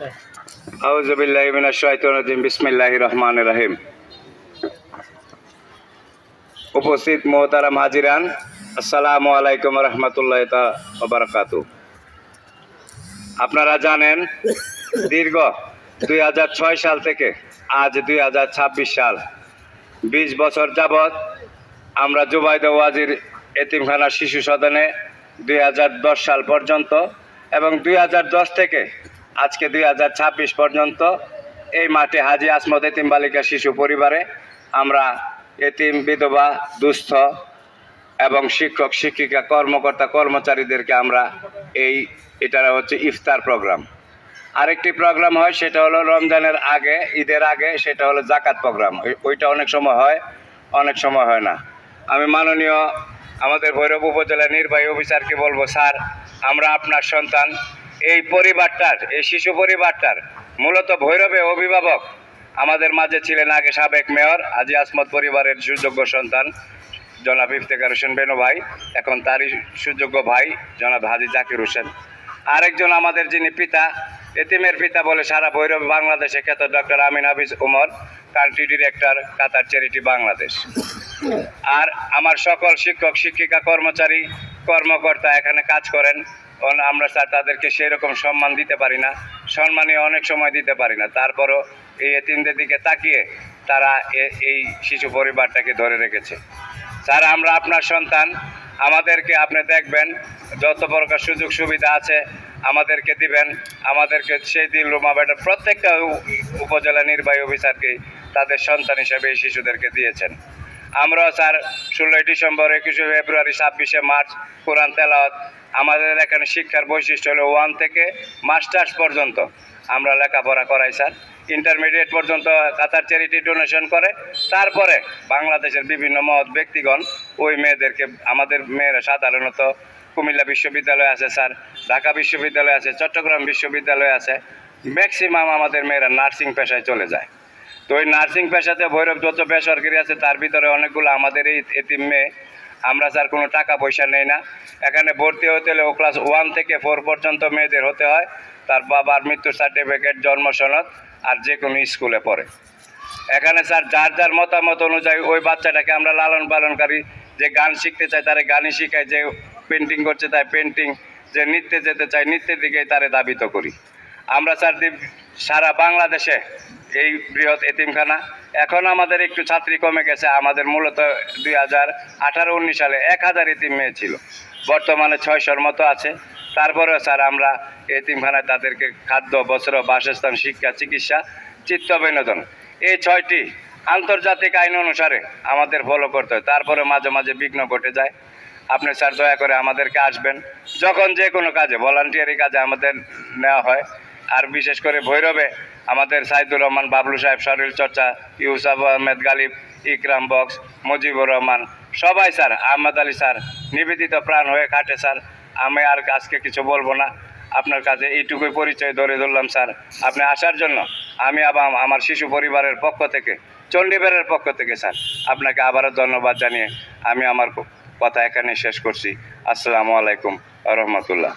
আউযু বিল্লাহি মিনাশ শাইতানির রাজিম বিসমিল্লাহির রহমানির রহিম। উপস্থিত মোহতারাম হাজিরান, আসসালামু আলাইকুম রহমতুল্লাহি ওয়া বারাকাতুহু। আপনারা জানেন দীর্ঘ 2006 সাল থেকে আজ 2026 সাল 20 বছর যাবৎ আমরা জুবাইদা ওয়াজির এতিমখানা শিশু সদনে 2010 সাল পর্যন্ত এবং 2010 থেকে আজকে 2026 পর্যন্ত এই মাঠে হাজী আসমত এতিম বালিকা শিশু পরিবারে আমরা এতিম, বিধবা, দুস্থ এবং শিক্ষক শিক্ষিকা, কর্মকর্তা কর্মচারীদেরকে আমরা এটা হচ্ছে ইফতার প্রোগ্রাম। আরেকটি প্রোগ্রাম হয়, সেটা হলো রমজানের আগে, ঈদের আগে, সেটা হলো জাকাত প্রোগ্রাম। ওইটা অনেক সময় হয়, অনেক সময় হয় না। আমি মাননীয় আমাদের ভৈরব উপজেলা নির্বাহী অফিসারকে বলবো, স্যার আমরা আপনার সন্তান, এই পরিবারটার, এই শিশু পরিবারটার মূলত ভৈরবে অভিভাবক আমাদের মাঝে ছিলেন আগে সাবেক মেয়র হাজী আসমত পরিবারের সুযোগ্য সন্তান জনাব ইফতেখার হোসেন বেনু ভাই, এখন তারই সুযোগ্য ভাই জনাব হাজী জাকির হোসেন। আরেকজন আমাদের যিনি পিতা, এতিমের পিতা বলে সারা ভৈরব বাংলাদেশে খ্যাত, ডক্টর আমিন হাফিজ উমর, কান্ট্রি ডিরেক্টর, কাতার চ্যারিটি বাংলাদেশ। আর আমার সকল শিক্ষক শিক্ষিকা, কর্মচারী কর্মকর্তা এখানে কাজ করেন। আমরা স্যার তাদেরকে সেই রকম সম্মান দিতে পারি না, সম্মানীয় অনেক সময় দিতে পারি না, তারপরও এই এতিমদের দিকে তাকিয়ে তারা এই শিশু পরিবারটাকে ধরে রেখেছে। স্যার আমরা আপনার সন্তান, আমাদেরকে আপনি দেখবেন, যত প্রকার সুযোগ সুবিধা আছে আমাদেরকে দিবেন, আমাদেরকে সেই দিলরুমা বেটা প্রত্যেকটা উপজেলা নির্বাহী অফিসারকে তাদের সন্তান হিসেবে এই শিশুদেরকে দিয়েছেন। আমরাও স্যার 16 ডিসেম্বর, 21 ফেব্রুয়ারি, 26 মার্চ কোরআন তেলাওয়াত, আমাদের এখানে শিক্ষার বৈশিষ্ট্য হলো 1 থেকে মাস্টার্স পর্যন্ত আমরা লেখাপড়া করাই স্যার। ইন্টারমিডিয়েট পর্যন্ত কাতার চ্যারিটি ডোনেশন করে, তারপরে বাংলাদেশের বিভিন্ন মহৎ ব্যক্তিগণ ওই মেয়েদেরকে, আমাদের মেয়েরা সাধারণত কুমিল্লা বিশ্ববিদ্যালয় আছে স্যার, ঢাকা বিশ্ববিদ্যালয় আছে, চট্টগ্রাম বিশ্ববিদ্যালয় আছে, ম্যাক্সিমাম আমাদের মেয়েরা নার্সিং পেশায় চলে যায়। তো ওই নার্সিং পেশাতে ভৈরব যত বেসরকারি আছে তার ভিতরে অনেকগুলো আমাদের এই এতিম মেয়ে। আমরা স্যার কোনো টাকা পয়সা নেই না, এখানে ভর্তি হতে হলে ও ক্লাস 1 থেকে 4 পর্যন্ত মেয়েদের হতে হয়, তার বাবার মৃত্যুর সার্টিফিকেট, জন্ম সনদ, আর যে কোনো স্কুলে পড়ে। এখানে স্যার যার যার মতামত অনুযায়ী ওই বাচ্চাটাকে আমরা লালন পালনকারী, যে গান শিখতে চায় তারে গানই শিখাই, যে পেন্টিং করতে চায় পেন্টিং, যে নৃত্যে যেতে চায় নৃত্যের দিকেই তারে ধাবিত করি। আমরা স্যার সারা বাংলাদেশে এই বৃহৎ এতিমখানা, এখন আমাদের একটু ছাত্রী কমে গেছে, আমাদের মূলত 2018-19 সালে 1000 এতিম মেয়ে ছিল, বর্তমানে 600-র মতো আছে। তারপরেও স্যার আমরা এতিমখানায় তাদেরকে খাদ্য, বস্ত্র, বাসস্থান, শিক্ষা, চিকিৎসা, চিত্ত বিনোদন, এই 6টি আন্তর্জাতিক আইন অনুসারে আমাদের ফলো করতে হয়। তারপরে মাঝে মাঝে বিঘ্ন ঘটে যায়। আপনি স্যার দয়া করে আমাদেরকে আসবেন, যখন যে কোনো কাজে, ভলান্টিয়ারি কাজে আমাদের নেওয়া হয়। আর বিশেষ করে ভৈরবে আমাদের সাইদুর রহমান, বাবলু সাহেব, শরীর চর্চা, ইউসাফ আহমেদ, গালিব, ইকরাম বক্স, মুজিবুর রহমান, সবাই স্যার, আহমদ আলী স্যার নিবেদিত প্রাণ হয়ে খাটে স্যার। আমি আর আজকে কিছু বলবো না, আপনার কাছে এইটুকুই পরিচয় ধরে ধরলাম স্যার। আপনি আসার জন্য আমি আবার আমার শিশু পরিবারের পক্ষ থেকে, চণ্ডীবেরের পক্ষ থেকে স্যার আপনাকে আবারও ধন্যবাদ জানিয়ে আমি আমার কথা এখানে শেষ করছি। আসসালামু আলাইকুম ওয়া রাহমাতুল্লাহ।